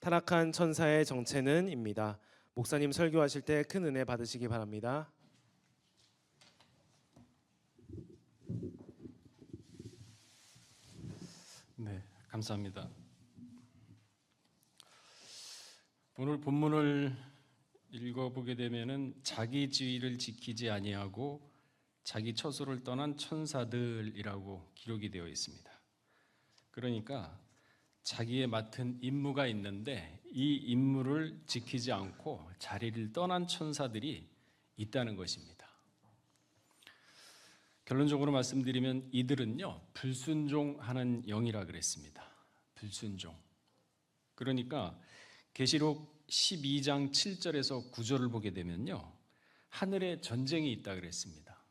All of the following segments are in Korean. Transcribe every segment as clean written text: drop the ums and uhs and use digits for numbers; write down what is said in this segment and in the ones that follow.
타락한 천사의 정체는입니다. 목사님 설교하실 때 큰 은혜 받으시기 바랍니다. 네, 감사합니다. 오늘 본문을 읽어보게 되면은 자기 지위를 지키지 아니하고 자기 처소를 떠난 천사들이라고 기록이 되어 있습니다. 그러니까 자기의 맡은 임무가 있는데 이 임무를 지키지 않고 자리를 떠난 천사들이 있다는 것입니다. 결론적으로 말씀드리면 이들은요, 불순종하는 영이라 그랬습니다. 불순종. 그러니까 계시록 12장 7절에서 9절을 보게 되면요, 하늘에 전쟁이 있다 그랬습니다.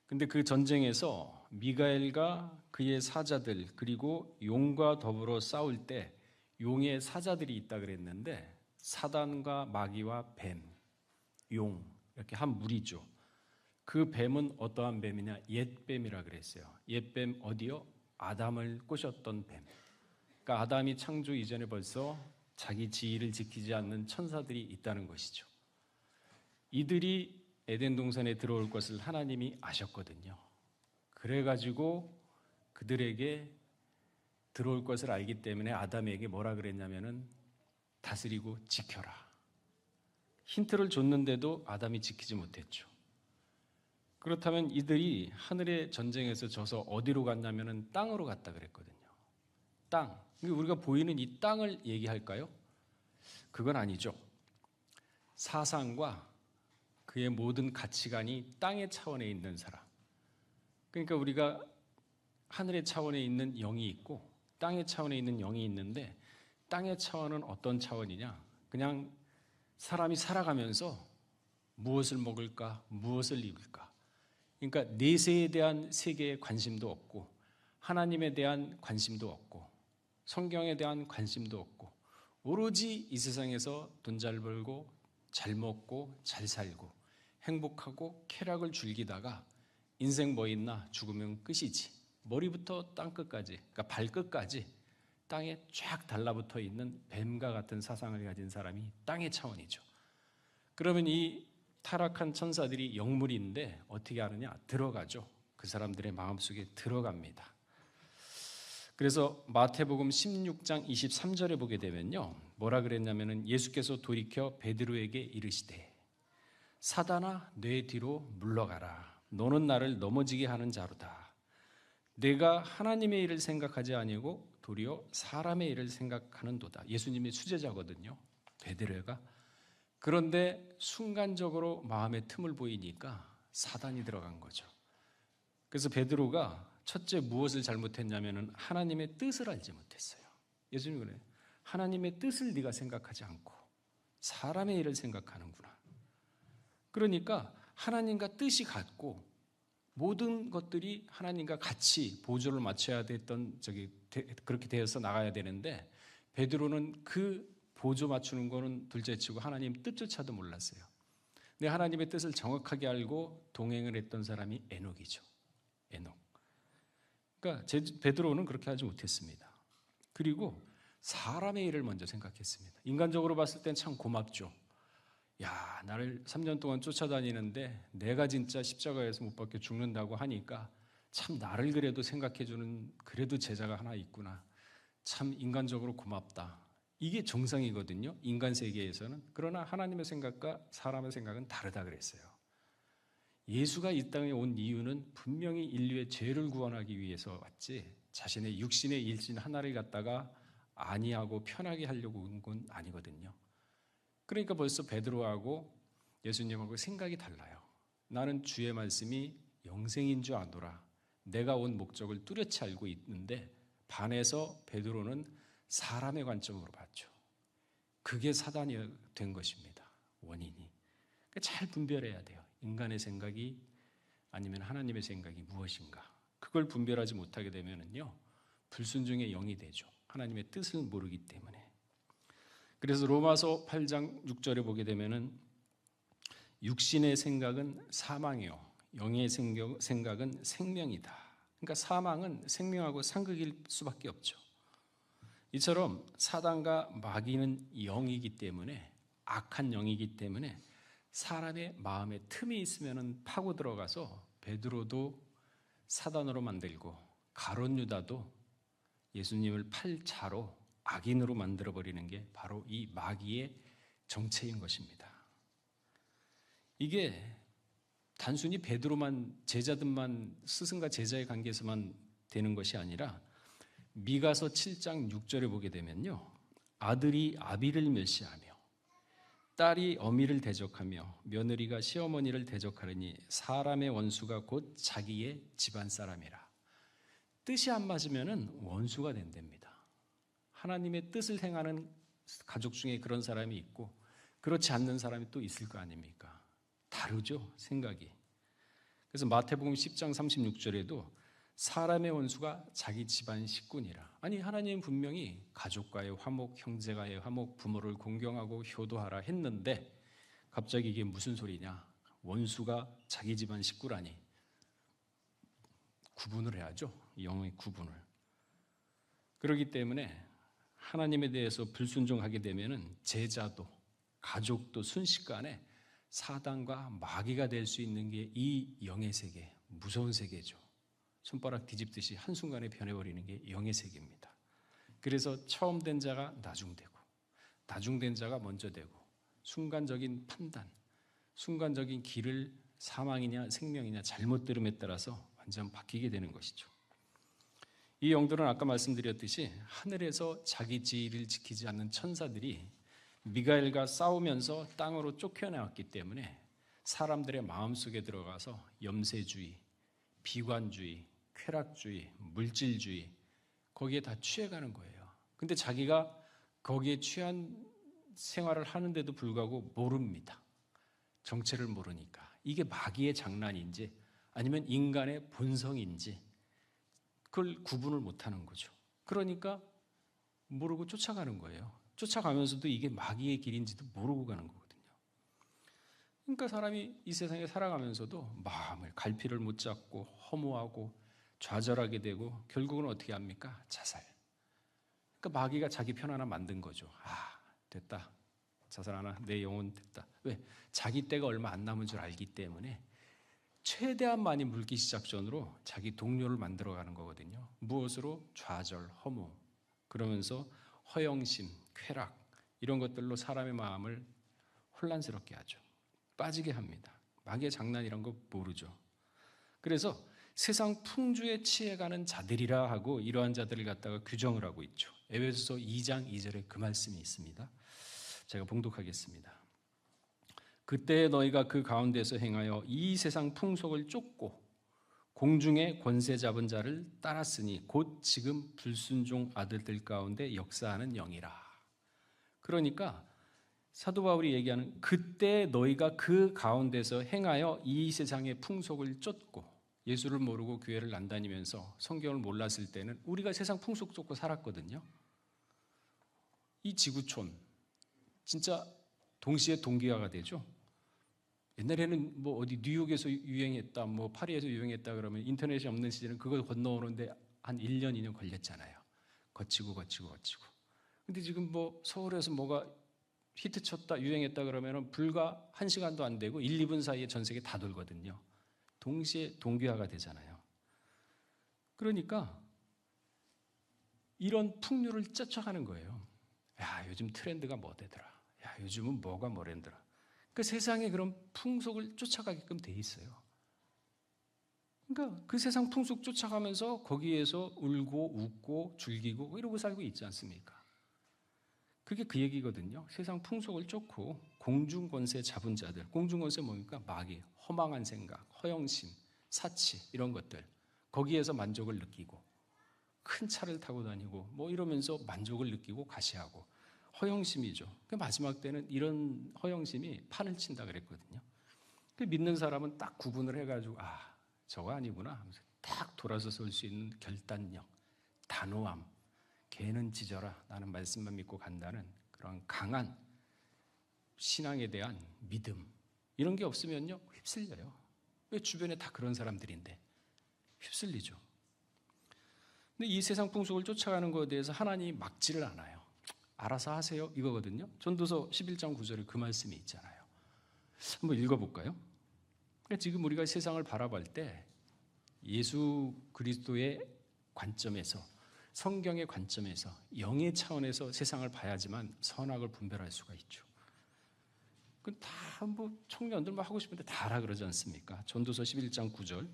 근데 그 전쟁에서 미가엘과 그의 사자들 그리고 용과 더불어 싸울 때 용의 사자들이 있다 그랬는데 사단과 마귀와 뱀, 용 이렇게 한 무리죠. 그 뱀은 어떠한 뱀이냐? 옛뱀이라 그랬어요. 옛뱀 어디요? 아담을 꼬셨던 뱀. 그러니까 아담이 창조 이전에 벌써 자기 지위를 지키지 않는 천사들이 있다는 것이죠. 이들이 에덴 동산에 들어올 것을 하나님이 아셨거든요. 그래가지고 그들에게 들어올 것을 알기 때문에 아담에게 뭐라 그랬냐면은 다스리고 지켜라. 힌트를 줬는데도 아담이 지키지 못했죠. 그렇다면 이들이 하늘의 전쟁에서 져서 어디로 갔냐면은 땅으로 갔다 그랬거든요. 땅. 우리가 보이는 이 땅을 얘기할까요? 그건 아니죠. 사상과 그의 모든 가치관이 땅의 차원에 있는 사람. 그러니까 우리가 하늘의 차원에 있는 영이 있고 땅의 차원에 있는 영이 있는데 땅의 차원은 어떤 차원이냐? 그냥 사람이 살아가면서 무엇을 먹을까? 무엇을 입을까? 그러니까 내세에 대한 세계에 관심도 없고 하나님에 대한 관심도 없고 성경에 대한 관심도 없고 오로지 이 세상에서 돈 잘 벌고 잘 먹고 잘 살고 행복하고 쾌락을 즐기다가 인생 뭐 있나? 죽으면 끝이지. 머리부터 땅끝까지, 그러니까 발끝까지 땅에 쫙 달라붙어 있는 뱀과 같은 사상을 가진 사람이 땅의 차원이죠. 그러면 이 타락한 천사들이 영물인데 어떻게 하느냐? 들어가죠. 그 사람들의 마음속에 들어갑니다. 그래서 마태복음 16장 23절에 보게 되면요, 뭐라 그랬냐면은 예수께서 돌이켜 베드로에게 이르시되 사단아 내 뒤로 물러가라. 너는 나를 넘어지게 하는 자로다. 내가 하나님의 일을 생각하지 아니고 도리어 사람의 일을 생각하는도다. 예수님의 수제자거든요, 베드로가. 그런데 순간적으로 마음의 틈을 보이니까 사단이 들어간 거죠. 그래서 베드로가 첫째 무엇을 잘못했냐면은 하나님의 뜻을 알지 못했어요. 예수님이 그래요. 하나님의 뜻을 네가 생각하지 않고 사람의 일을 생각하는구나. 그러니까 하나님과 뜻이 같고 모든 것들이 하나님과 같이 보조를 맞춰야 됐던 그렇게 되어서 나가야 되는데 베드로는 그 보조 맞추는 거는 둘째치고 하나님 뜻조차도 몰랐어요. 근데 하나님의 뜻을 정확하게 알고 동행을 했던 사람이 에녹이죠. 에녹. 그러니까 베드로는 그렇게 하지 못했습니다. 그리고 사람의 일을 먼저 생각했습니다. 인간적으로 봤을 땐 참 고맙죠. 야, 나를 3년 동안 쫓아다니는데 내가 진짜 십자가에서 못 박혀 죽는다고 하니까 참 나를 그래도 생각해주는 그래도 제자가 하나 있구나. 참 인간적으로 고맙다. 이게 정상이거든요, 인간 세계에서는. 그러나 하나님의 생각과 사람의 생각은 다르다 그랬어요. 예수가 이 땅에 온 이유는 분명히 인류의 죄를 구원하기 위해서 왔지 자신의 육신의 일신 하나를 갖다가 안이하고 편하게 하려고 온 건 아니거든요. 그러니까 벌써 베드로하고 예수님하고 생각이 달라요. 나는 주의 말씀이 영생인 줄 아노라. 내가 온 목적을 뚜렷이 알고 있는데 반해서 베드로는 사람의 관점으로 봤죠. 그게 사단이 된 것입니다, 원인이. 그러니까 잘 분별해야 돼요. 인간의 생각이 아니면 하나님의 생각이 무엇인가. 그걸 분별하지 못하게 되면요, 불순종의 영이 되죠. 하나님의 뜻을 모르기 때문에. 그래서 로마서 8장 6절에 보게 되면은 육신의 생각은 사망이요 영의 생각은 생명이다. 그러니까 사망은 생명하고 상극일 수밖에 없죠. 이처럼 사단과 마귀는 영이기 때문에, 악한 영이기 때문에 사람의 마음에 틈이 있으면 파고 들어가서 베드로도 사단으로 만들고 가룟 유다도 예수님을 팔자로 악인으로 만들어버리는 게 바로 이 마귀의 정체인 것입니다. 이게 단순히 베드로만, 제자들만, 스승과 제자의 관계에서만 되는 것이 아니라 미가서 7장 6절에 보게 되면요, 아들이 아비를 멸시하며 딸이 어미를 대적하며 며느리가 시어머니를 대적하려니 사람의 원수가 곧 자기의 집안 사람이라. 뜻이 안 맞으면 원수가 된답니다. 하나님의 뜻을 행하는 가족 중에 그런 사람이 있고 그렇지 않는 사람이 또 있을 거 아닙니까? 다르죠, 생각이. 그래서 마태복음 10장 36절에도 사람의 원수가 자기 집안 식구니라. 아니, 하나님은 분명히 가족과의 화목, 형제와의 화목, 부모를 공경하고 효도하라 했는데 갑자기 이게 무슨 소리냐? 원수가 자기 집안 식구라니. 구분을 해야죠, 영의 구분을. 그렇기 때문에 하나님에 대해서 불순종하게 되면은 제자도 가족도 순식간에 사단과 마귀가 될 수 있는 게 이 영의 세계, 무서운 세계죠. 손가락 뒤집듯이 한순간에 변해버리는 게 영의 세계입니다. 그래서 처음 된 자가 나중되고 나중된 자가 먼저 되고 순간적인 판단, 순간적인 길을 사망이냐 생명이냐 잘못 들음에 따라서 완전 바뀌게 되는 것이죠. 이 영들은 아까 말씀드렸듯이 하늘에서 자기 지위를 지키지 않는 천사들이 미가엘과 싸우면서 땅으로 쫓겨나왔기 때문에 사람들의 마음속에 들어가서 염세주의, 비관주의, 쾌락주의, 물질주의, 거기에 다 취해가는 거예요. 근데 자기가 거기에 취한 생활을 하는데도 불구하고 모릅니다. 정체를 모르니까. 이게 마귀의 장난인지 아니면 인간의 본성인지 그걸 구분을 못하는 거죠. 그러니까 모르고 쫓아가는 거예요. 쫓아가면서도 이게 마귀의 길인지도 모르고 가는 거거든요. 그러니까 사람이 이 세상에 살아가면서도 마음을 갈피를 못 잡고 허무하고 좌절하게 되고 결국은 어떻게 합니까? 자살. 그러니까 마귀가 자기 편 하나 만든 거죠. 아, 됐다. 자살 하나, 내 영혼 됐다. 왜? 자기 때가 얼마 안 남은 줄 알기 때문에 최대한 많이 물기시 작전으로 자기 동료를 만들어가는 거거든요. 무엇으로? 좌절, 허무. 그러면서 허영심, 쾌락 이런 것들로 사람의 마음을 혼란스럽게 하죠. 빠지게 합니다. 마귀의 장난이란 거 모르죠. 그래서 세상 풍주에 취해가는 자들이라 하고 이러한 자들을 갖다가 규정을 하고 있죠. 에베소서 2장 2절에 그 말씀이 있습니다. 제가 봉독하겠습니다. 그때 너희가 그 가운데서 행하여 이 세상 풍속을 쫓고 공중의 권세 잡은 자를 따랐으니 곧 지금 불순종 아들들 가운데 역사하는 영이라. 그러니까 사도 바울이 얘기하는 그때 너희가 그 가운데서 행하여 이 세상의 풍속을 쫓고, 예수를 모르고 교회를 안 다니면서 성경을 몰랐을 때는 우리가 세상 풍속 쫓고 살았거든요. 이 지구촌 진짜 동시에 동기화가 되죠. 옛날에는 뭐 어디 뉴욕에서 유행했다, 뭐 파리에서 유행했다 그러면 인터넷이 없는 시절은 그걸 건너오는데 한 1년, 2년 걸렸잖아요. 거치고. 근데 지금 뭐 서울에서 뭐가 히트 쳤다, 유행했다 그러면 불과 1시간도 안 되고 1, 2분 사이에 전 세계 다 돌거든요. 동시에 동기화가 되잖아요. 그러니까 이런 풍류를 쫓아가는 거예요. 야, 요즘 트렌드가 뭐 되더라. 야, 요즘은 뭐가 뭐랜더라. 그 세상에 그런 풍속을 쫓아가게끔 돼 있어요. 그러니까 그 세상 풍속 쫓아가면서 거기에서 울고 웃고 즐기고 이러고 살고 있지 않습니까? 그게 그 얘기거든요. 세상 풍속을 쫓고 공중권세 잡은 자들. 공중권세 뭡니까? 마귀, 허망한 생각, 허영심, 사치 이런 것들. 거기에서 만족을 느끼고 큰 차를 타고 다니고 뭐 이러면서 만족을 느끼고 가시하고 허영심이죠. 그 마지막 때는 이런 허영심이 판을 친다 그랬거든요. 그 믿는 사람은 딱 구분을 해가지고 아, 저거 아니구나 하면서 딱 돌아서 설 수 있는 결단력, 단호함, 걔는 짖어라 나는 말씀만 믿고 간다는 그런 강한 신앙에 대한 믿음, 이런 게 없으면요 휩쓸려요. 왜? 주변에 다 그런 사람들인데 휩쓸리죠. 근데 이 세상 풍속을 쫓아가는 것에 대해서 하나님이 막지를 않아요. 알아서 하세요 이거거든요. 전도서 11장 9절에 그 말씀이 있잖아요. 한번 읽어볼까요? 그러니까 지금 우리가 세상을 바라볼 때 예수 그리스도의 관점에서, 성경의 관점에서, 영의 차원에서 세상을 봐야지만 선악을 분별할 수가 있죠. 그 다 뭐 청년들 뭐 하고 싶은데 다 하라 그러지 않습니까? 전도서 11장 9절.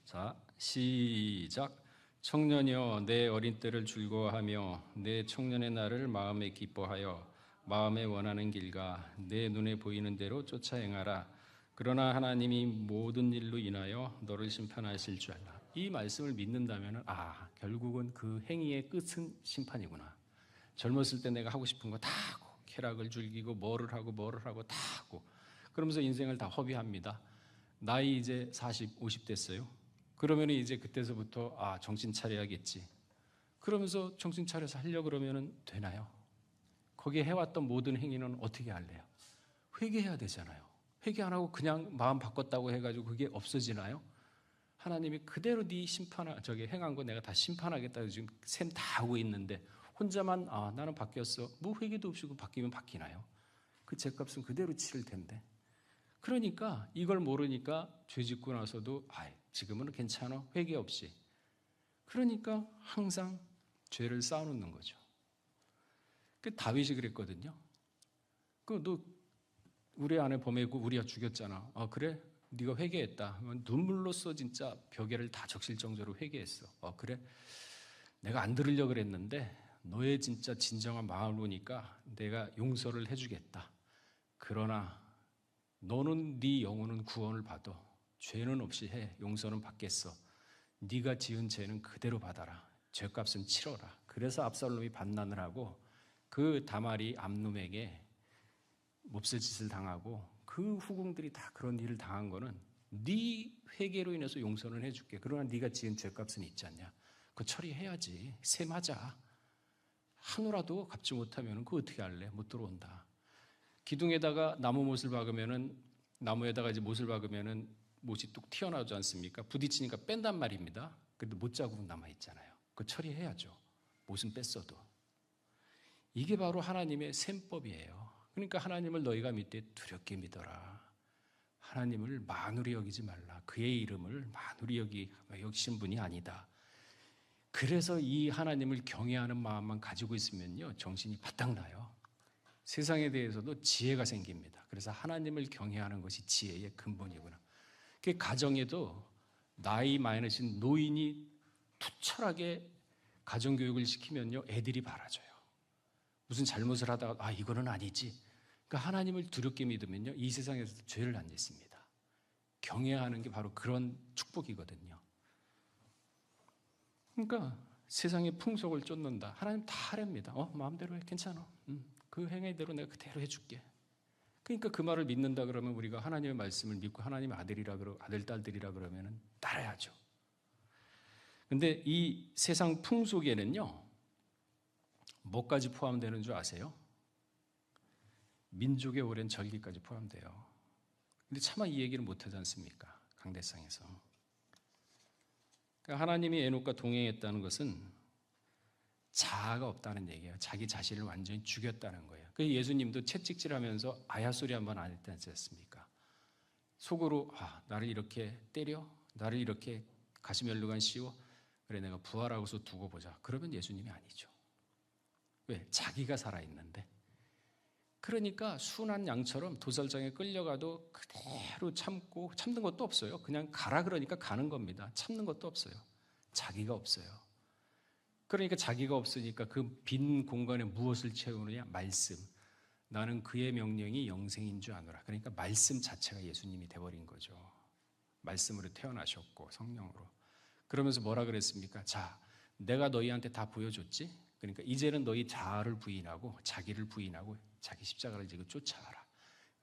자, 시작. 청년이여 내 어린 때를 즐거워하며 내 청년의 날을 마음에 기뻐하여 마음에 원하는 길과 내 눈에 보이는 대로 쫓아 행하라. 그러나 하나님이 모든 일로 인하여 너를 심판하실 줄 알라. 이 말씀을 믿는다면 결국은 그 행위의 끝은 심판이구나. 젊었을 때 내가 하고 싶은 거 다 하고 쾌락을 즐기고 뭐를 하고 다 하고 그러면서 인생을 다 허비합니다. 나이 이제 40, 50 됐어요. 그러면 이제 그때서부터 정신 차려야겠지. 그러면서 정신 차려서 하려고 그러면 되나요? 거기에 해왔던 모든 행위는 어떻게 할래요? 회개해야 되잖아요. 회개 안 하고 그냥 마음 바꿨다고 해가지고 그게 없어지나요? 하나님이 그대로 네 행한 거 내가 다 심판하겠다고 지금 셈 다 하고 있는데 혼자만 나는 바뀌었어. 뭐 회개도 없이 바뀌면 바뀌나요? 그 죄값은 그대로 치를 텐데. 그러니까 이걸 모르니까 죄 짓고 나서도 지금은 괜찮아. 회개 없이. 그러니까 항상 죄를 쌓아놓는 거죠. 그 다윗이 그랬거든요. 너 우리 아내 범했고 우리가 죽였잖아. 그래? 네가 회개했다. 눈물로써 진짜 벽에를 다 적실 정도로 회개했어. 그래? 내가 안 들으려고 그랬는데 너의 진짜 진정한 마음을 보니까 내가 용서를 해주겠다. 그러나 너는 네 영혼은 구원을 받아. 죄는 없이 해. 용서는 받겠어. 네가 지은 죄는 그대로 받아라. 죄값은 치러라. 그래서 압살롬이 반난을 하고 그 다말이 암놈에게 몹쓸 짓을 당하고 그 후궁들이 다 그런 일을 당한 거는 네 회개로 인해서 용서는 해줄게. 그러나 네가 지은 죄값은 있지 않냐. 그거 처리해야지. 셈하자. 한우라도 갚지 못하면 그거 어떻게 할래? 못 들어온다. 기둥에다가 나무에다가 이제 못을 박으면은 못이 뚝 튀어나오지 않습니까? 부딪히니까 뺀단 말입니다. 그런데 못 자국은 남아 있잖아요. 그거 처리해야죠. 못은 뺐어도. 이게 바로 하나님의 셈법이에요. 그러니까 하나님을 너희가 믿되 두렵게 믿어라. 하나님을 만우리 여기지 말라. 그의 이름을 만우리 여기신 분이 아니다. 그래서 이 하나님을 경외하는 마음만 가지고 있으면요, 정신이 바짝 나요. 세상에 대해서도 지혜가 생깁니다. 그래서 하나님을 경외하는 것이 지혜의 근본이구나. 그 가정에도 나이 많으신 노인이 투철하게 가정교육을 시키면요, 애들이 바라져요. 무슨 잘못을 하다가 이거는 아니지. 그러니까 하나님을 두렵게 믿으면요, 이 세상에서도 죄를 안 짓습니다. 경외하는 게 바로 그런 축복이거든요. 그러니까 세상의 풍속을 쫓는다. 하나님 다 하랍니다. 마음대로 해. 괜찮아. 그 행위대로 내가 그대로 해줄게. 그러니까 그 말을 믿는다 그러면 우리가 하나님의 말씀을 믿고 하나님의 아들, 딸들이라 그러면 따라야죠. 근데 이 세상 풍속에는요, 뭐까지 포함되는 줄 아세요? 민족의 오랜 절기까지 포함돼요. 근데 차마 이 얘기를 못하지 않습니까? 강대상에서. 그러니까 하나님이 에녹과 동행했다는 것은 자아가 없다는 얘기예요. 자기 자신을 완전히 죽였다는 거예요. 그래서 예수님도 채찍질하면서 아야소리 한번 안 했지 않습니까? 속으로 나를 이렇게 때려? 나를 이렇게 가시면류관 씌워? 그래 내가 부활하고서 두고 보자. 그러면 예수님이 아니죠. 왜? 자기가 살아있는데. 그러니까 순한 양처럼 도살장에 끌려가도 그대로 참고 참는 것도 없어요. 그냥 가라 그러니까 가는 겁니다. 참는 것도 없어요. 자기가 없어요. 그러니까 자기가 없으니까 그 빈 공간에 무엇을 채우느냐? 말씀. 나는 그의 명령이 영생인 줄 아노라. 그러니까 말씀 자체가 예수님이 돼버린 거죠. 말씀으로 태어나셨고 성령으로. 그러면서 뭐라 그랬습니까? 자, 내가 너희한테 다 보여줬지? 그러니까 이제는 너희 자아를 부인하고 자기를 부인하고 자기 십자가를 지고 쫓아가라.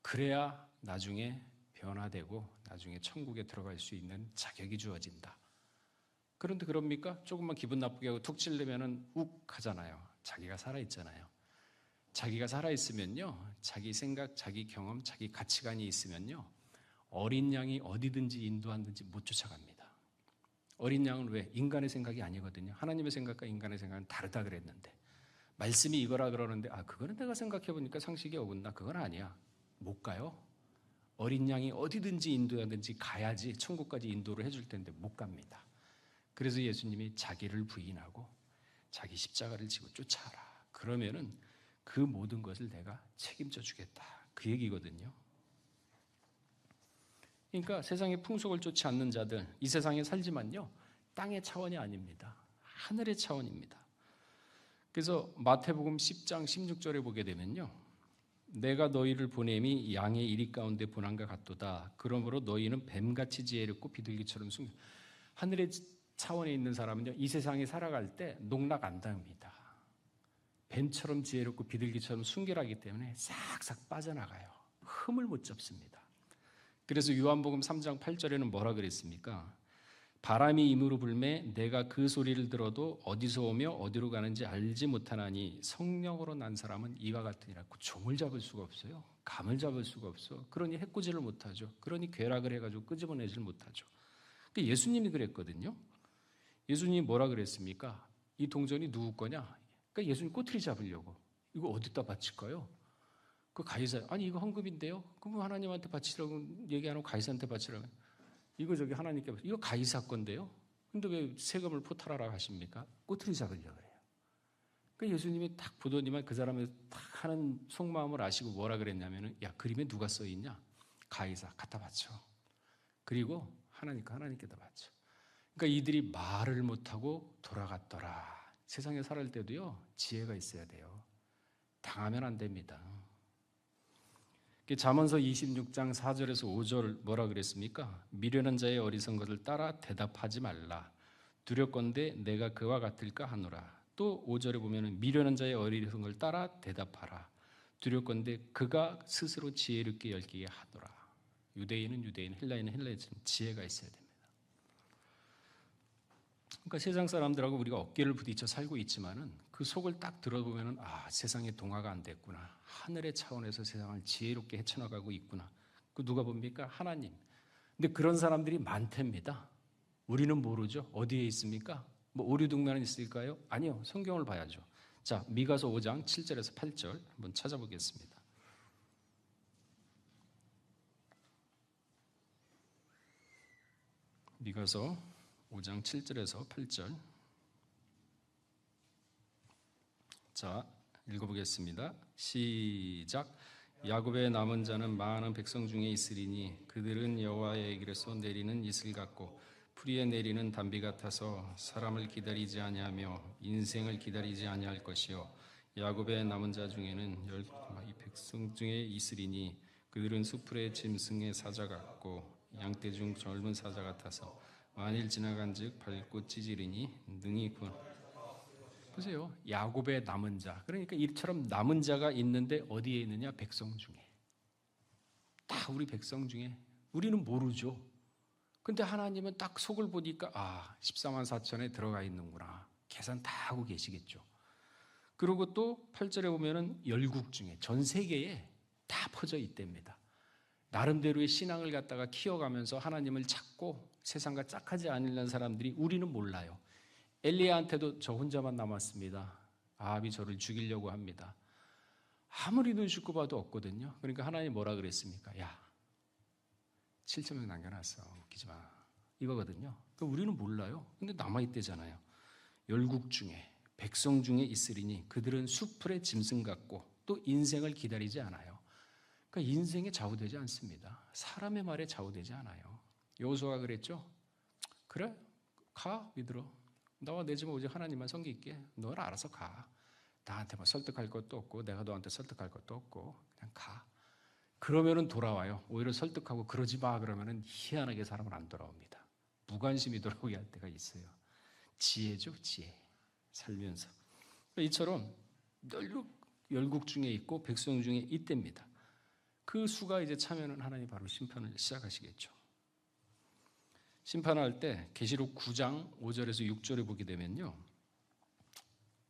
그래야 나중에 변화되고 나중에 천국에 들어갈 수 있는 자격이 주어진다. 그런데 그럽니까? 조금만 기분 나쁘게 하고 툭 찔르면은 욱 하잖아요. 자기가 살아있잖아요. 자기가 살아있으면요, 자기 생각, 자기 경험, 자기 가치관이 있으면요, 어린 양이 어디든지 인도하든지 못 쫓아갑니다. 어린 양은 왜? 인간의 생각이 아니거든요. 하나님의 생각과 인간의 생각은 다르다 그랬는데 말씀이 이거라 그러는데 그거는 내가 생각해 보니까 상식이 어긋나. 그건 아니야. 못 가요. 어린 양이 어디든지 인도하든지 가야지 천국까지 인도를 해줄 텐데 못 갑니다. 그래서 예수님이 자기를 부인하고 자기 십자가를 지고 쫓아라. 그러면은 그 모든 것을 내가 책임져 주겠다. 그 얘기거든요. 그러니까 세상의 풍속을 쫓지 않는 자들, 이 세상에 살지만요, 땅의 차원이 아닙니다. 하늘의 차원입니다. 그래서 마태복음 10장 16절에 보게 되면요, 내가 너희를 보냄이 양의 이리 가운데 보남과 같도다. 그러므로 너희는 뱀같이 지혜롭고 비둘기처럼 숨겨. 하늘의 차원에 있는 사람은요, 이 세상에 살아갈 때 농락 안 당합니다. 뱀처럼 지혜롭고 비둘기처럼 순결하기 때문에 싹싹 빠져나가요. 흠을 못 잡습니다. 그래서 요한복음 3장 8절에는 뭐라 그랬습니까? 바람이 임으로 불매 내가 그 소리를 들어도 어디서 오며 어디로 가는지 알지 못하나니 성령으로 난 사람은 이와 같으니라. 종을 잡을 수가 없어요. 감을 잡을 수가 없어. 그러니 해코지를 못하죠. 그러니 괴락을 해가지고 끄집어내지를 못하죠. 예수님이 그랬거든요. 예수님이 뭐라 그랬습니까? 이 동전이 누구 거냐? 그러니까 예수님 꼬투리 잡으려고. 이거 어디다 바칠까요? 그 가이사, 아니 이거 헌금인데요? 그럼 하나님한테 바치라고 얘기하고 가이사한테 바치라고. 이거 저기 하나님께 이거 가이사 건데요? 근데 왜 세금을 포탈하라고 하십니까? 꼬투리 잡으려고 그래요. 그러니까 예수님이 딱 보더니만 그 사람의 딱 하는 속마음을 아시고 뭐라 그랬냐면은, 야, 그림에 누가 써 있냐? 가이사 갖다 바쳐. 그리고 하나님께다 바쳐. 그러니까 이들이 말을 못하고 돌아갔더라. 세상에 살을 때도요, 지혜가 있어야 돼요. 당하면 안 됩니다. 잠언서 26장 4절에서 5절 뭐라 그랬습니까? 미련한 자의 어리석은 것을 따라 대답하지 말라. 두렵건대 내가 그와 같을까 하노라. 또 5절에 보면은 미련한 자의 어리석은 것을 따라 대답하라. 두렵건대 그가 스스로 지혜롭게 여기게 하노라. 유대인은 유대인, 헬라인은 헬라인, 지혜가 있어야 됩니다. 그러니까 세상 사람들하고 우리가 어깨를 부딪혀 살고 있지만은 그 속을 딱 들어보면은 세상에 동화가 안 됐구나. 하늘의 차원에서 세상을 지혜롭게 헤쳐나가고 있구나. 그 누가 봅니까? 하나님. 근데 그런 사람들이 많답니다. 우리는 모르죠. 어디에 있습니까? 뭐 오류등만은 있을까요? 아니요. 성경을 봐야죠. 자, 미가서 5장 7절에서 8절 한번 찾아보겠습니다. 미가서 5장 7절에서 8절. 자, 읽어보겠습니다. 시작. 야곱의 남은 자는 많은 백성 중에 있으리니 그들은 여호와의 길에서 내리는 이슬 같고 풀이에 내리는 단비 같아서 사람을 기다리지 아니하며 인생을 기다리지 아니할 것이요 야곱의 남은 자 중에는 이 백성 중에 있으리니 그들은 수풀의 짐승의 사자 같고 양떼 중 젊은 사자 같아서 만일 지나간즉 밟고 찢으리니 능히 구원. 보세요. 야곱의 남은 자. 그러니까 이처럼 남은 자가 있는데 어디에 있느냐? 백성 중에. 다 우리 백성 중에. 우리는 모르죠. 근데 하나님은 딱 속을 보니까 14만 4천에 들어가 있는구나. 계산 다 하고 계시겠죠. 그리고 또 8절에 보면은 열국 중에 전 세계에 다 퍼져 있답니다. 나름대로의 신앙을 갖다가 키워가면서 하나님을 찾고 세상과 짝하지 않는 사람들이 우리는 몰라요. 엘리야한테도 저 혼자만 남았습니다. 아합이 저를 죽이려고 합니다. 아무리 눈 씻고 봐도 없거든요. 그러니까 하나님 뭐라 그랬습니까? 야, 7,000명 남겨놨어. 웃기지 마. 이거거든요. 그러니까 우리는 몰라요. 근데 남아있대잖아요. 열국 중에 백성 중에 있으리니 그들은 수풀의 짐승 같고 또 인생을 기다리지 않아요. 그러니까 인생에 좌우되지 않습니다. 사람의 말에 좌우되지 않아요. 여호수아가 그랬죠. 그래? 가 믿으러. 너와 내 집은 오직 하나님만 섬길게. 너는 알아서 가. 나한테 뭐 설득할 것도 없고 내가 너한테 설득할 것도 없고 그냥 가. 그러면은 돌아와요. 오히려 설득하고 그러지 마 그러면은 희한하게 사람은 안 돌아옵니다. 무관심이 돌아오게 할 때가 있어요. 지혜죠, 지혜. 살면서. 이처럼 열국 중에 있고 백성 중에 있답니다. 그 수가 이제 차면은 하나님 바로 심판을 시작하시겠죠. 심판할 때 계시록 9장 5절에서 6절에 보게 되면요.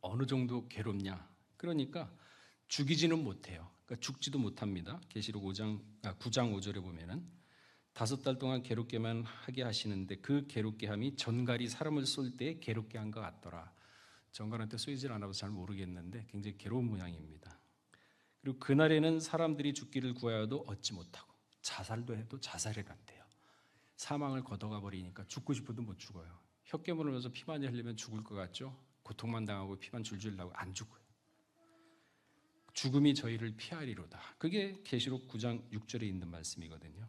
어느 정도 괴롭냐. 그러니까 죽이지는 못해요. 그러니까 죽지도 못합니다. 계시록 9장 5절에 보면은 5달 동안 괴롭게만 하게 하시는데 그 괴롭게 함이 전갈이 사람을 쏠 때 괴롭게 한 것 같더라. 전갈한테 쏘이질 않아서 잘 모르겠는데 굉장히 괴로운 모양입니다. 그리고 그날에는 사람들이 죽기를 구하여도 얻지 못하고 자살도 해도 자살해 간대요. 사망을 걷어가 버리니까 죽고 싶어도 못 죽어요. 혓개물을 넣어서 피만 흘리면 죽을 것 같죠? 고통만 당하고 피만 줄줄 나고 안 죽어요. 죽음이 저희를 피하리로다. 그게 계시록 9장 6절에 있는 말씀이거든요.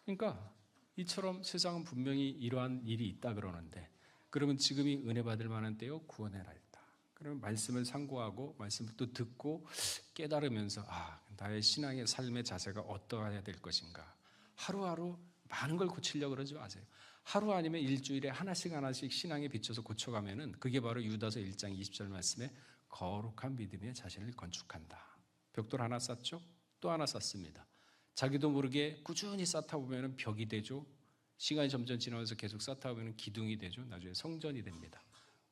그러니까 이처럼 세상은 분명히 이러한 일이 있다 그러는데 그러면 지금이 은혜 받을 만한 때요 구원해라 했다. 그러면 말씀을 상고하고 말씀을 또 듣고 깨달으면서 나의 신앙의 삶의 자세가 어떠해야 될 것인가. 하루하루 많은 걸 고치려고 그러지 마세요. 하루 아니면 일주일에 하나씩 신앙에 비춰서 고쳐가면은 그게 바로 유다서 1장 20절 말씀에 거룩한 믿음의 자신을 건축한다. 벽돌 하나 쌓죠? 또 하나 쌓습니다. 자기도 모르게 꾸준히 쌓다 보면 벽이 되죠. 시간이 점점 지나면서 계속 쌓다 보면 기둥이 되죠. 나중에 성전이 됩니다.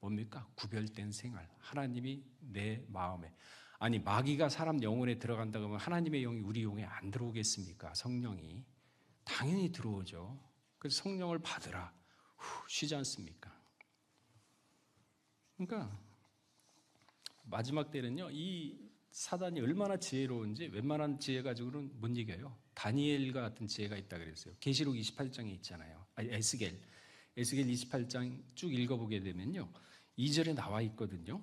뭡니까? 구별된 생활. 하나님이 내 마음에. 아니 마귀가 사람 영혼에 들어간다 그러면 하나님의 영이 우리 영에 안 들어오겠습니까? 성령이. 당연히 들어오죠. 그래서 성령을 받으라. 쉬지 않습니까? 그러니까 마지막 때는요. 이 사단이 얼마나 지혜로운지 웬만한 지혜 가지고는 못 이겨요. 다니엘과 같은 지혜가 있다 그랬어요. 계시록 28장에 있잖아요. 에스겔 28장 쭉 읽어보게 되면요. 2절에 나와 있거든요.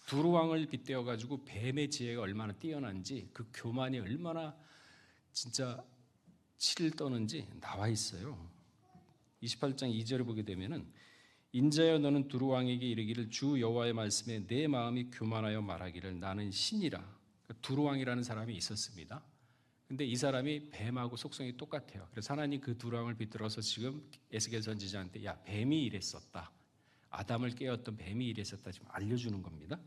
두루왕을 빗대어 가지고 뱀의 지혜가 얼마나 뛰어난지 그 교만이 얼마나 진짜 치를 떠는지 나와 있어요. 28장 2절을 보게 되면은 인자여 너는 두루왕에게 이르기를 주 여호와의 말씀에 내 마음이 교만하여 말하기를 나는 신이라. 두루왕이라는 사람이 있었습니다. 근데 이 사람이 뱀하고 속성이 똑같아요. 그래서 하나님 그 두루왕을 빗들어서 지금 에스겔 선지자한테 야 뱀이 이랬었다. 아담을 깨웠던 뱀이 이랬었다 지금 알려주는 겁니다.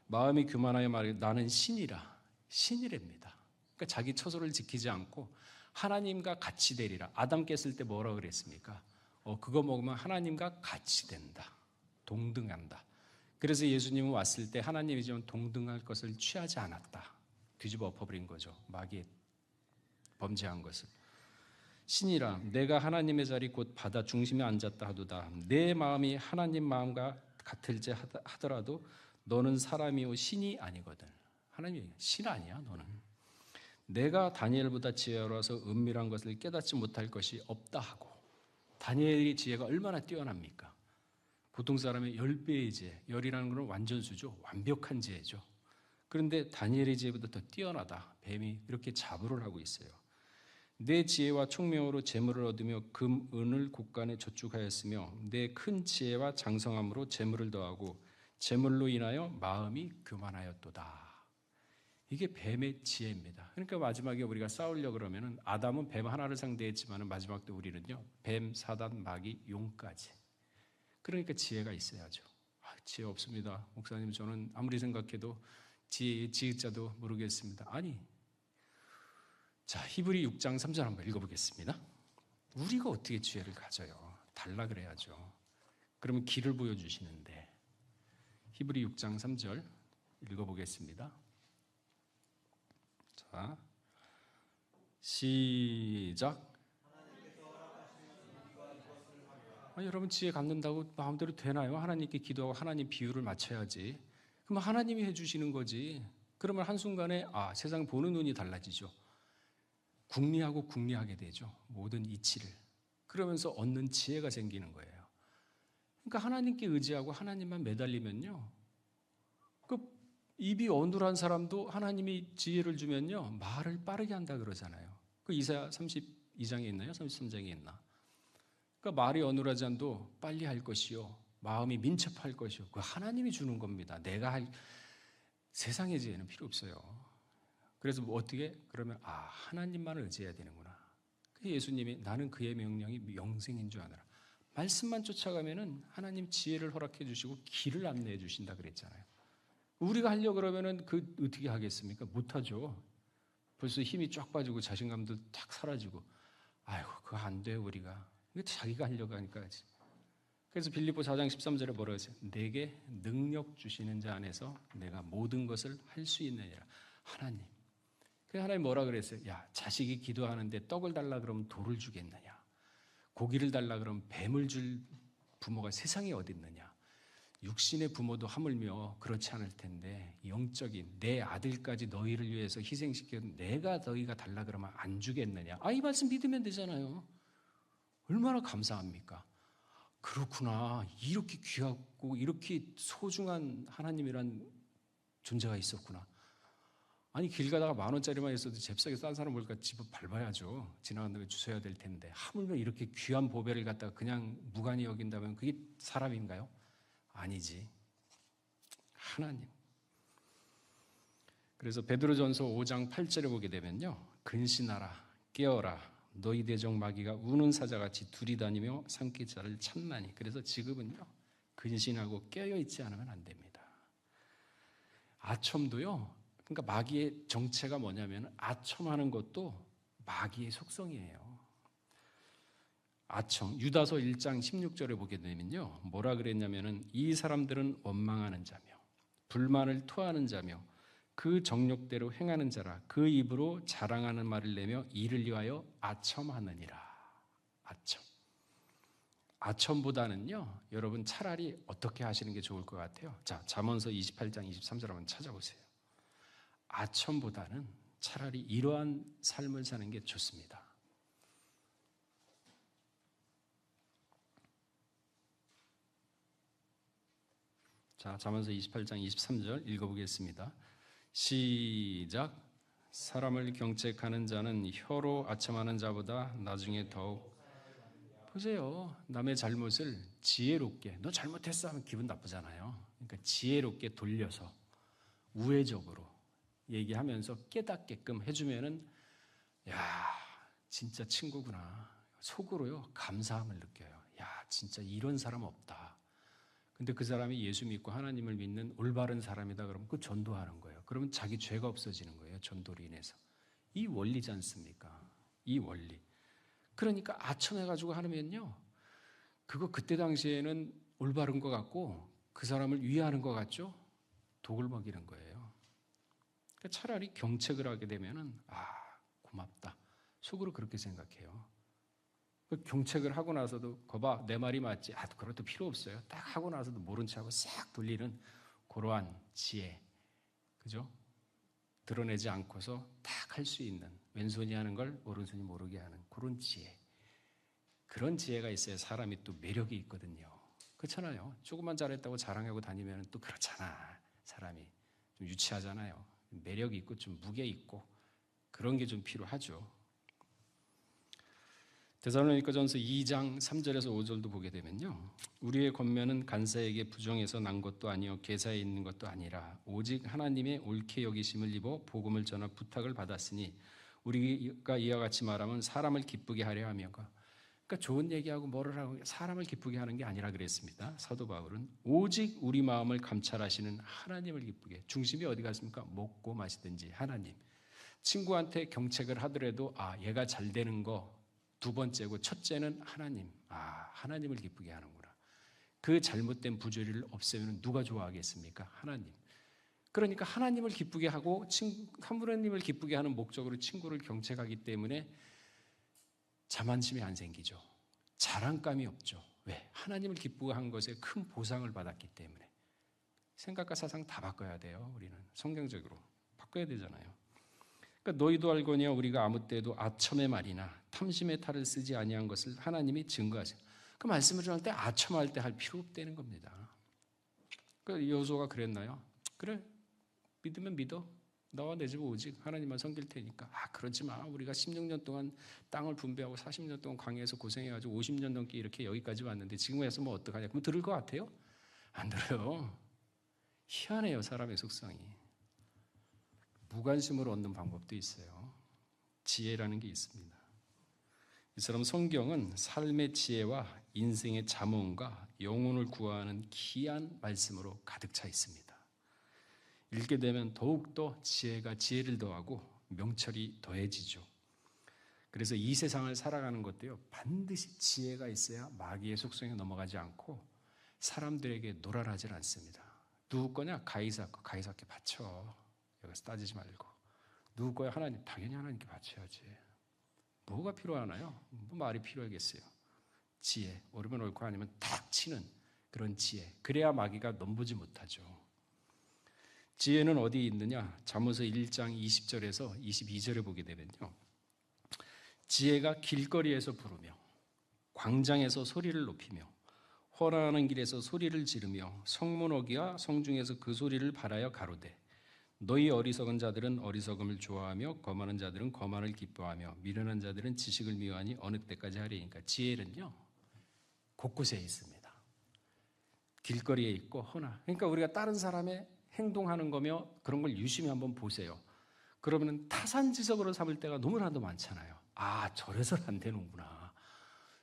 마음이 교만하여 말하기를 나는 신이라. 신이랍니다. 그러니까 자기 처소를 지키지 않고 하나님과 같이 되리라. 아담 깼을 때 뭐라고 그랬습니까? 그거 먹으면 하나님과 같이 된다. 동등한다. 그래서 예수님은 왔을 때 하나님이 좀 동등할 것을 취하지 않았다. 뒤집어 엎어버린 거죠. 마귀의 범죄한 것을. 신이라 내가 하나님의 자리 곧 바다 중심에 앉았다 하도다. 내 마음이 하나님 마음과 같을지 하더라도 너는 사람이요 신이 아니거든. 하나님이 신 아니야 너는. 내가 다니엘보다 지혜로워서 은밀한 것을 깨닫지 못할 것이 없다 하고. 다니엘의 지혜가 얼마나 뛰어납니까? 보통 사람의 10배의 지혜, 열이라는 것은 완전수죠. 완벽한 지혜죠. 그런데 다니엘의 지혜보다 더 뛰어나다. 뱀이 이렇게 자부를 하고 있어요. 내 지혜와 총명으로 재물을 얻으며 금, 은을 곳간에 저축하였으며 내 큰 지혜와 장성함으로 재물을 더하고 재물로 인하여 마음이 교만하였도다. 이게 뱀의 지혜입니다. 그러니까 마지막에 우리가 싸우려고 그러면은 아담은 뱀 하나를 상대했지만 마지막 때 우리는요 뱀, 사단, 마귀, 용까지. 그러니까 지혜가 있어야죠. 지혜 없습니다. 목사님 저는 아무리 생각해도 지혜자도 모르겠습니다. 아니, 자 히브리 6장 3절 한번 읽어보겠습니다. 우리가 어떻게 지혜를 가져요? 달라 그래야죠. 그러면 길을 보여주시는데 히브리 6장 3절 읽어보겠습니다. 자, 시작. 여러분 지혜 갖는다고 마음대로 되나요? 하나님께 기도하고 하나님 비율을 맞춰야지. 그럼 하나님이 해주시는 거지. 그러면 한순간에 세상 보는 눈이 달라지죠. 궁리하고 궁리하게 되죠. 모든 이치를. 그러면서 얻는 지혜가 생기는 거예요. 그러니까 하나님께 의지하고 하나님만 매달리면요. 입이 어눌한 사람도 하나님이 지혜를 주면요 말을 빠르게 한다 그러잖아요. 그 이사야 32장에 있나요? 33장에 있나? 그러니까 말이 어눌하지 않도 빨리 할 것이요 마음이 민첩할 것이요 그 하나님이 주는 겁니다. 내가 할 세상의 지혜는 필요 없어요. 그래서 어떻게 그러면 하나님만을 의지해야 되는구나. 예수님이 나는 그의 명령이 영생인 줄 아느라 말씀만 쫓아가면은 하나님 지혜를 허락해 주시고 길을 안내해 주신다 그랬잖아요. 우리가 하려고 그러면은 어떻게 하겠습니까? 못하죠. 벌써 힘이 쫙 빠지고 자신감도 탁 사라지고 그거 안 돼요 우리가. 자기가 하려고 하니까. 그래서 빌립보 4장 13절에 뭐라고 했어요? 내게 능력 주시는 자 안에서 내가 모든 것을 할 수 있느니라. 하나님. 그래서 하나님 뭐라 그랬어요? 야, 자식이 기도하는데 떡을 달라 그러면 돌을 주겠느냐? 고기를 달라 그러면 뱀을 줄 부모가 세상에 어디 있느냐? 육신의 부모도 하물며 그렇지 않을 텐데 영적인 내 아들까지 너희를 위해서 희생시켜 내가 너희가 달라 그러면 안 주겠느냐? 이 말씀 믿으면 되잖아요. 얼마나 감사합니까? 그렇구나. 이렇게 귀하고 이렇게 소중한 하나님이란 존재가 있었구나. 아니 길 가다가 10,000원짜리만 있어도 잽싸게 싼 사람 보니까 집을 밟아야죠. 지나간 다음에 주셔야 될 텐데 하물며 이렇게 귀한 보배를 갖다가 그냥 무관히 여긴다면 그게 사람인가요? 아니지. 하나님. 그래서 베드로전서 5장 8절에 보게 되면요. 근신하라 깨어라 너희 대적 마귀가 우는 사자같이 둘이 다니며 삼킬 자를 찾나니. 그래서 지금은요. 근신하고 깨어 있지 않으면 안 됩니다. 아첨도요. 그러니까 마귀의 정체가 뭐냐면 아첨하는 것도 마귀의 속성이에요. 아첨 유다서 1장 16절에 보게 되면요. 뭐라 그랬냐면은 이 사람들은 원망하는 자며 불만을 토하는 자며 그 정욕대로 행하는 자라 그 입으로 자랑하는 말을 내며 이를 위하여 아첨하느니라. 아첨. 아첨보다는요. 여러분 차라리 어떻게 하시는 게 좋을 것 같아요? 자, 잠언서 28장 23절 한번 찾아보세요. 아첨보다는 차라리 이러한 삶을 사는 게 좋습니다. 자, 잠언서 28장 23절 읽어보겠습니다. 시작. 사람을 경책하는 자는 혀로 아첨하는 자보다 나중에 더욱. 보세요. 남의 잘못을 지혜롭게 너 잘못했어 하면 기분 나쁘잖아요. 그러니까 지혜롭게 돌려서 우회적으로 얘기하면서 깨닫게끔 해주면은 야 진짜 친구구나. 속으로요 감사함을 느껴요. 야 진짜 이런 사람 없다. 근데 그 사람이 예수 믿고 하나님을 믿는 올바른 사람이다 그러면 그 전도하는 거예요. 그러면 자기 죄가 없어지는 거예요. 전도로 인해서. 이 원리지 않습니까? 이 원리. 그러니까 아첨해가지고 하면요. 그거 그때 당시에는 올바른 것 같고 그 사람을 위하는 것 같죠? 독을 먹이는 거예요. 그러니까 차라리 경책을 하게 되면은 고맙다. 속으로 그렇게 생각해요. 경책을 하고 나서도 거봐 내 말이 맞지? 그것도 필요 없어요. 딱 하고 나서도 모른 척하고 싹 돌리는 그러한 지혜, 그죠? 드러내지 않고서 딱 할 수 있는 왼손이 하는 걸 오른손이 모르게 하는 그런 지혜. 그런 지혜가 있어야 사람이 또 매력이 있거든요. 그렇잖아요. 조금만 잘했다고 자랑하고 다니면 또 그렇잖아. 사람이 좀 유치하잖아요. 매력이 있고 좀 무게 있고 그런 게 좀 필요하죠. 데살로니가전서 2장 3절에서 5절도 보게 되면요. 우리의 권면은 간사에게 부정해서 난 것도 아니요 계사에 있는 것도 아니라 오직 하나님의 옳게 여기심을 입어 복음을 전하 부탁을 받았으니 우리가 이와 같이 말하면 사람을 기쁘게 하려 하며 그러니까 좋은 얘기하고 뭐를 하고 사람을 기쁘게 하는 게 아니라 그랬습니다. 사도 바울은 오직 우리 마음을 감찰하시는 하나님을 기쁘게. 중심이 어디 갔습니까? 먹고 마시든지 하나님. 친구한테 경책을 하더라도 얘가 잘 되는 거 두 번째고 첫째는 하나님. 하나님을 기쁘게 하는구나. 그 잘못된 부조리를 없애면 누가 좋아하겠습니까? 하나님. 그러니까 하나님을 기쁘게 하고 하나님을 기쁘게 하는 목적으로 친구를 경책하기 때문에 자만심이 안 생기죠. 자랑감이 없죠. 왜? 하나님을 기쁘게 한 것에 큰 보상을 받았기 때문에. 생각과 사상 다 바꿔야 돼요. 우리는 성경적으로 바꿔야 되잖아요. 그러니까 너희도 알거니와 우리가 아무 때도 아첨의 말이나 탐심의 탈을 쓰지 아니한 것을 하나님이 증거하세요. 그 말씀을 전할 때 아첨할 때 할 필요 없다는 겁니다. 그 여호수아가 그랬나요? 그래 믿으면 믿어. 나와 내 집 오직 하나님만 섬길 테니까. 그러지 마. 우리가 16년 동안 땅을 분배하고 40년 동안 광야에서 고생해가지고 50년 넘게 이렇게 여기까지 왔는데 지금 와서 뭐 어떡하냐. 그럼 들을 것 같아요? 안 들어요. 희한해요. 사람의 속성이. 무관심으로 얻는 방법도 있어요. 지혜라는 게 있습니다. 이처럼 성경은 삶의 지혜와 인생의 자문과 영혼을 구하는 귀한 말씀으로 가득 차 있습니다. 읽게 되면 더욱더 지혜가 지혜를 더하고 명철이 더해지죠. 그래서 이 세상을 살아가는 것도요, 반드시 지혜가 있어야 마귀의 속성에 넘어가지 않고 사람들에게 노랄하지 않습니다. 누구 거냐? 가이사 거. 가이사께 바쳐. 여기서 따지지 말고. 누구 거야? 하나님. 당연히 하나님께 바쳐야지. 뭐가 필요하나요? 뭐 말이 필요하겠어요. 지혜, 옳으면 옳고 아니면 탁 치는 그런 지혜. 그래야 마귀가 넘보지 못하죠. 지혜는 어디 있느냐? 잠언서 1장 20절에서 22절에 보게 되면요. 지혜가 길거리에서 부르며 광장에서 소리를 높이며 혼하는 길에서 소리를 지르며 성문 어귀와 성중에서 그 소리를 발하여 가로되 너희 어리석은 자들은 어리석음을 좋아하며 거만한 자들은 거만을 기뻐하며 미련한 자들은 지식을 미워하니 어느 때까지 하리니까. 지혜는요 곳곳에 있습니다. 길거리에 있고 허나. 그러니까 우리가 다른 사람의 행동하는 거며 그런 걸 유심히 한번 보세요. 그러면 타산지석으로 삼을 때가 너무나도 많잖아요. 아, 저래서는 안 되는구나.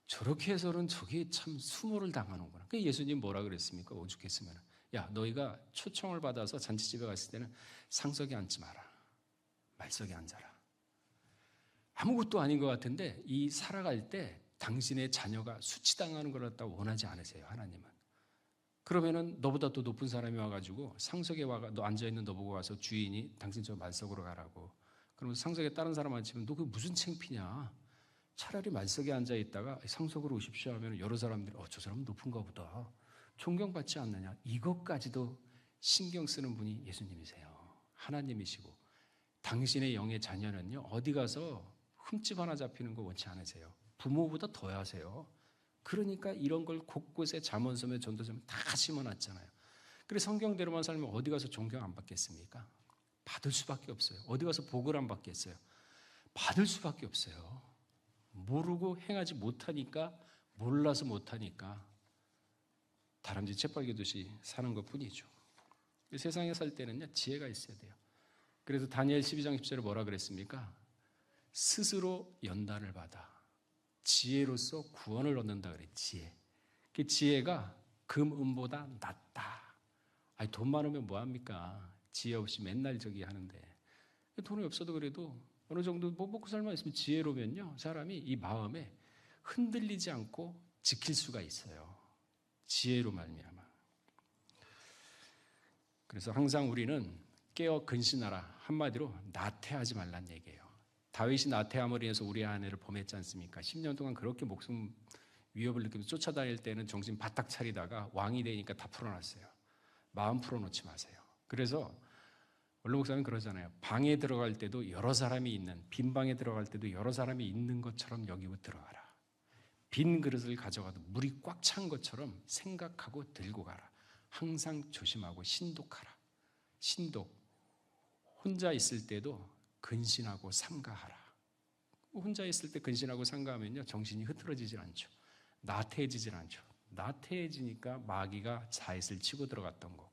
저렇게 해서는 저게 참 수모를 당하는구나. 그 예수님 뭐라 그랬습니까? 오죽했으면. 야, 너희가 초청을 받아서 잔치집에 갔을 때는 상석에 앉지 마라. 말석에 앉아라. 아무것도 아닌 것 같은데 이 살아갈 때 당신의 자녀가 수치당하는 걸 갖다 원하지 않으세요, 하나님은. 그러면은 너보다 또 높은 사람이 와가지고 상석에 와가 너 앉아 있는 너 보고 와서 주인이 당신 저 말석으로 가라고. 그러면 상석에 다른 사람 앉히면 너 그게 무슨 창피냐? 차라리 말석에 앉아 있다가 상석으로 오십시오 하면 여러 사람들이 저 사람은 높은가 보다. 존경받지 않느냐? 이것까지도 신경 쓰는 분이 예수님이세요. 하나님이시고 당신의 영의 자녀는요 어디 가서 흠집 하나 잡히는 거 원치 않으세요. 부모보다 더 하세요. 그러니까 이런 걸 곳곳에 잠언서며 전도서며 다 심어놨잖아요. 그래서 성경대로만 살면 어디 가서 존경 안 받겠습니까? 받을 수밖에 없어요. 어디 가서 복을 안 받겠어요? 받을 수밖에 없어요. 모르고 행하지 못하니까, 몰라서 못하니까 다람쥐 재빨개듯이 사는 것뿐이죠. 세상에 살 때는요 지혜가 있어야 돼요. 그래서 다니엘 12장 10절에 뭐라 그랬습니까? 스스로 연단을 받아 지혜로서 구원을 얻는다 그래. 지혜. 그 지혜가 금, 은보다 낫다. 아니, 돈 많으면 뭐합니까? 지혜 없이 맨날 저기 하는데. 돈이 없어도 그래도 어느 정도 뭐 먹고 살만 있으면 지혜로면요 사람이 이 마음에 흔들리지 않고 지킬 수가 있어요. 지혜로 말미암아. 그래서 항상 우리는 깨어 근신하라. 한마디로 나태하지 말란 얘기예요. 다윗이 나태함으로 인해서 우리의 아내를 범했지 않습니까? 10년 동안 그렇게 목숨 위협을 느끼면서 쫓아다닐 때는 정신 바짝 차리다가 왕이 되니까 다 풀어놨어요. 마음 풀어놓지 마세요. 그래서 원로 목사님 그러잖아요. 방에 들어갈 때도 여러 사람이 있는, 빈 방에 들어갈 때도 여러 사람이 있는 것처럼 여기고 들어가라. 빈 그릇을 가져가도 물이 꽉 찬 것처럼 생각하고 들고 가라. 항상 조심하고 신독하라. 신독. 혼자 있을 때도 근신하고 삼가하라. 혼자 있을 때 근신하고 삼가하면요 정신이 흐트러지질 않죠. 나태해지질 않죠. 나태해지니까 마귀가 자릿을 치고 들어갔던 거고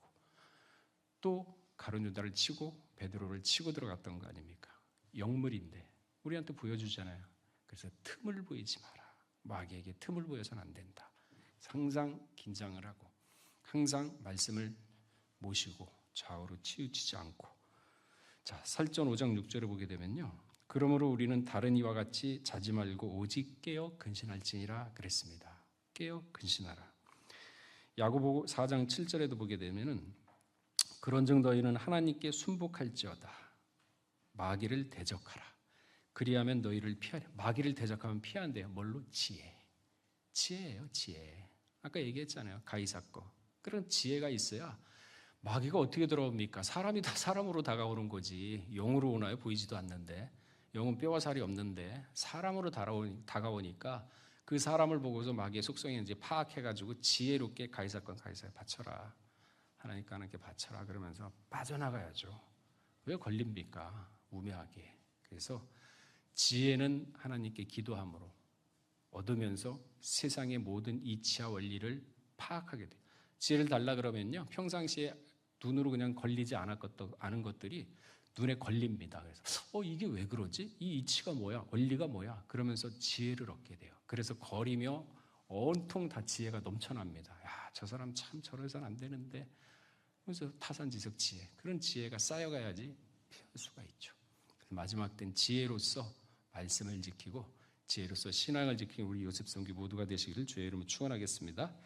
또 가룟 유다를 치고 베드로를 치고 들어갔던 거 아닙니까? 영물인데 우리한테 보여주잖아요. 그래서 틈을 보이지 마라. 마귀에게 틈을 보여서는 안 된다. 항상 긴장을 하고 항상 말씀을 모시고 좌우로 치우치지 않고. 자, 살전 5장 6절에 보게 되면요. 그러므로 우리는 다른 이와 같이 자지 말고 오직 깨어 근신할지니라 그랬습니다. 깨어 근신하라. 야고보 4장 7절에도 보게 되면은 그런즉 너희는 하나님께 순복할지어다. 마귀를 대적하라. 그리하면 너희를 피하려. 마귀를 대적하면 피한대요. 뭘로? 지혜. 지혜예요, 지혜. 아까 얘기했잖아요. 가이사거. 그런 지혜가 있어야 마귀가 어떻게 들어옵니까? 사람이 다 사람으로 다가오는 거지. 영으로 오나요? 보이지도 않는데. 영은 뼈와 살이 없는데 사람으로 다가오니까 그 사람을 보고서 마귀의 속성이 이제 파악해가지고 지혜롭게 가이사건 가이사에 바쳐라. 하나님께 바쳐라. 그러면서 빠져나가야죠. 왜 걸립니까? 우매하게. 그래서 지혜는 하나님께 기도함으로 얻으면서 세상의 모든 이치와 원리를 파악하게 돼요. 지혜를 달라 그러면요. 평상시에 눈으로 그냥 걸리지 않은 것들이 눈에 걸립니다. 그래서 이게 왜 그러지? 이 이치가 뭐야? 원리가 뭐야? 그러면서 지혜를 얻게 돼요. 그래서 거리며 온통 다 지혜가 넘쳐납니다. 야, 저 사람 참 저래서는 안 되는데. 그래서 타산지석 지혜. 그런 지혜가 쌓여가야지 피할 수가 있죠. 마지막 땐 지혜로서 말씀을 지키고 지혜로서 신앙을 지키는 우리 요셉 성기 모두가 되시기를 주의 이름으로 축원하겠습니다. 다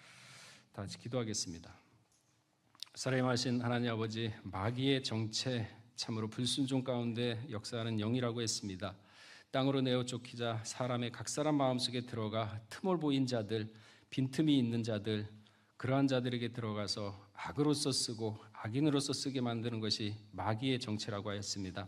같이 기도하겠습니다. 사랑하신 하나님 아버지, 마귀의 정체 참으로 불순종 가운데 역사하는 영이라고 했습니다. 땅으로 내어 쫓기자 사람의 각 사람 마음속에 들어가 틈을 보인 자들, 빈틈이 있는 자들, 그러한 자들에게 들어가서 악으로서 쓰고 악인으로서 쓰게 만드는 것이 마귀의 정체라고 하였습니다.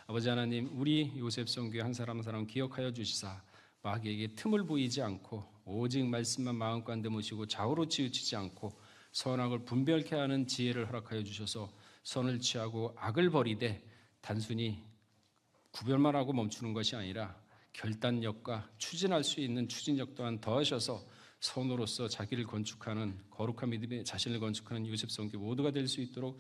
아버지 하나님, 우리 요셉 성교회 한 사람 한 사람 기억하여 주시사 마귀에게 틈을 보이지 않고 오직 말씀만 마음가운데 모시고 좌우로 치우치지 않고 선악을 분별케 하는 지혜를 허락하여 주셔서 선을 취하고 악을 버리되 단순히 구별만 하고 멈추는 것이 아니라 결단력과 추진할 수 있는 추진력 또한 더하셔서 선으로서 자기를 건축하는 거룩한 믿음의 자신을 건축하는 요셉 성교 모두가 될 수 있도록